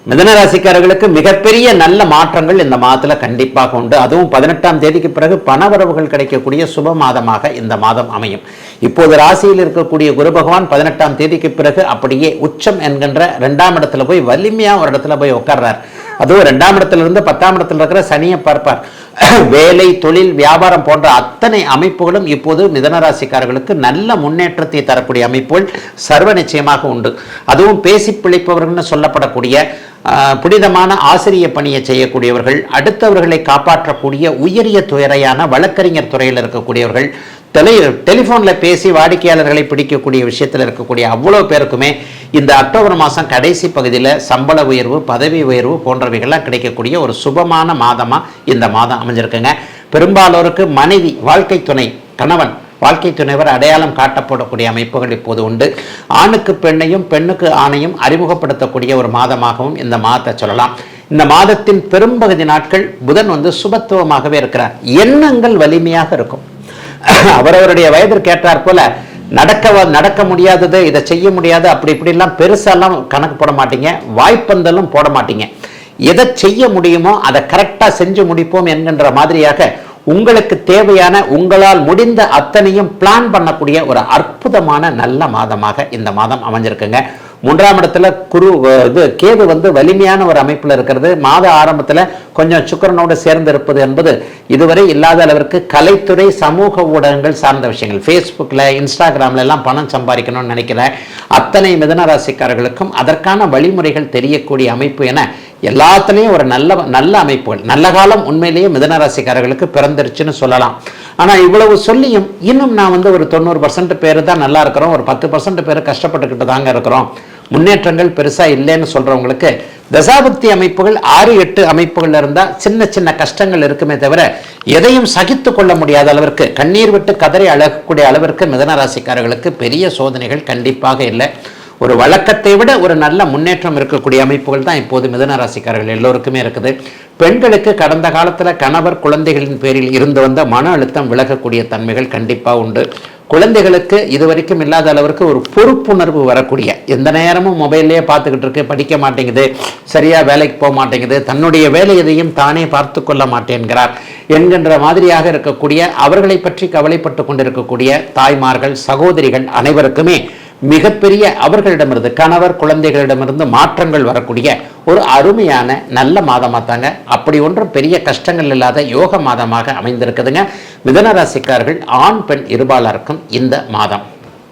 மிதன ராசிக்காரர்களுக்கு மிகப்பெரிய நல்ல மாற்றங்கள் இந்த மாதத்தில் கண்டிப்பாக உண்டு. அதுவும் 18ஆம் தேதிக்கு பிறகு பணவரவுகள் கிடைக்கக்கூடிய சுப மாதமாக இந்த மாதம் அமையும். இப்போது ராசியில் இருக்கக்கூடிய குரு பகவான் 18ஆம் தேதிக்கு பிறகு அப்படியே உச்சம் என்கின்ற 2ஆம் இடத்துல போய் வலிமையா ஒரு இடத்துல போய் உட்கார்றார். அதுவும் 2ஆம் இடத்துல இருந்து 10ஆம் இடத்துல இருக்கிற சனியை பார்ப்பார். வேலை, தொழில், வியாபாரம் போன்ற அத்தனை அமைப்புகளும் இப்போது மிதனராசிக்காரர்களுக்கு நல்ல முன்னேற்றத்தை தரக்கூடிய அமைப்புகள் சர்வ நிச்சயமாக உண்டு. அதுவும் பேசி பிழைப்பவர்கள்னு சொல்லப்படக்கூடிய புனிதமான ஆசிரிய பணியை செய்யக்கூடியவர்கள், அடுத்தவர்களை காப்பாற்றக்கூடிய உயரிய துறையான வழக்கறிஞர் துறையில் இருக்கக்கூடியவர்கள், டெலிஃபோனில் பேசி வாடிக்கையாளர்களை பிடிக்கக்கூடிய விஷயத்தில் இருக்கக்கூடிய அவ்வளோ பேருக்குமே இந்த அக்டோபர் மாதம் கடைசி பகுதியில் சம்பள உயர்வு, பதவி உயர்வு போன்றவைகள்லாம் கிடைக்கக்கூடிய ஒரு சுபமான மாதமாக இந்த மாதம் அமைஞ்சிருக்குங்க. பெரும்பாலோருக்கு மனைவி, வாழ்க்கை துணை, கணவன், வாழ்க்கை துணைவர் அடையாளம் காட்டப்படக்கூடிய அமைப்புகள் இப்போது உண்டு. ஆணுக்கு பெண்ணையும் பெண்ணுக்கு ஆணையும் அறிமுகப்படுத்தக்கூடிய ஒரு மாதமாகவும் இந்த மாதத்தை சொல்லலாம். இந்த மாதத்தின் பெரும்பகுதி நாட்கள் புதன் சுபத்துவமாகவே இருக்கிறார். எண்ணங்கள் வலிமையாக இருக்கும். அவரவருடைய வயதிற்கு ஏற்றாற் போல நடக்க முடியாதது, இதை செய்ய முடியாது, அப்படி இப்படிலாம் பெருசாலாம் கணக்கு போட மாட்டீங்க. வாய்ப்பந்தலும் போட மாட்டீங்க. எதை செய்ய முடியுமோ அதை கரெக்டாக செஞ்சு முடிப்போம் என்கின்ற மாதிரியாக உங்களுக்கு தேவையான, உங்களால் முடிந்த அத்தனையும் பிளான் பண்ணக்கூடிய ஒரு அற்புதமான நல்ல மாதமாக இந்த மாதம் அமைஞ்சிருக்குங்க. 3ஆம் இடத்துல கேது வலிமையான ஒரு அமைப்பில் இருக்கிறது. மாத ஆரம்பத்தில் கொஞ்சம் சுக்கிரனோடு சேர்ந்து இருப்பது என்பது இதுவரை இல்லாத அளவிற்கு கலைத்துறை, சமூக ஊடகங்கள் சார்ந்த விஷயங்கள், ஃபேஸ்புக்கில், இன்ஸ்டாகிராம்ல எல்லாம் பணம் சம்பாதிக்கணும்னு நினைக்கிற அத்தனை மிதன ராசிக்காரர்களுக்கும் அதற்கான வழிமுறைகள் தெரியக்கூடிய அமைப்பு என எல்லாத்துலேயும் ஒரு நல்ல அமைப்புகள், நல்ல காலம் உண்மையிலேயே மிதன ராசிக்காரர்களுக்கு பிறந்துருச்சுன்னு சொல்லலாம். ஆனால் இவ்வளவு சொல்லியும் இன்னும் நான் ஒரு 90% பேர் தான் நல்லா இருக்கிறோம், ஒரு 10% பேர் கஷ்டப்பட்டுக்கிட்டு தாங்க இருக்கிறோம், முன்னேற்றங்கள் பெருசாக இல்லைன்னு சொல்கிறவங்களுக்கு தசாபக்தி அமைப்புகள் 6-8 அமைப்புகள் இருந்தால் சின்ன சின்ன கஷ்டங்கள் இருக்குமே தவிர எதையும் சகித்து கொள்ள முடியாத அளவிற்கு, கண்ணீர் விட்டு கதறி அழகக்கூடிய அளவிற்கு மிதன ராசிக்காரர்களுக்கு பெரிய சோதனைகள் கண்டிப்பாக இல்லை. ஒரு வழக்கத்தை விட ஒரு நல்ல முன்னேற்றம் இருக்கக்கூடிய அமைப்புகள் தான் இப்போது மிதன ராசிக்காரர்கள் எல்லோருக்குமே இருக்குது. பெண்களுக்கு கடந்த காலத்தில் கணவர், குழந்தைகளின் பேரில் இருந்து வந்த மன அழுத்தம் விலகக்கூடிய தன்மைகள் கண்டிப்பாக உண்டு. குழந்தைகளுக்கு இதுவரைக்கும் இல்லாத அளவிற்கு ஒரு பொறுப்புணர்வு வரக்கூடிய, எந்த நேரமும் மொபைல்லையே பார்த்துக்கிட்டு இருக்கு, படிக்க மாட்டேங்குது, சரியாக வேலைக்கு போக மாட்டேங்குது, தன்னுடைய வேலை எதையும் தானே பார்த்து கொள்ள மாட்டேன்கிறார் என்கின்ற மாதிரியாக இருக்கக்கூடிய, அவர்களை பற்றி கவலைப்பட்டு கொண்டிருக்கக்கூடிய தாய்மார்கள், சகோதரிகள் அனைவருக்குமே மிகப்பெரிய அவர்களிடமிருந்து, கணவர், குழந்தைகளிடமிருந்து மாற்றங்கள் வரக்கூடிய ஒரு அருமையான நல்ல மாதமாக தாங்க, அப்படி ஒன்றும் பெரிய கஷ்டங்கள் இல்லாத யோக மாதமாக அமைந்திருக்குதுங்க மிதன ராசிக்காரர்கள் ஆண் பெண் இருபாலருக்கும் இந்த மாதம்.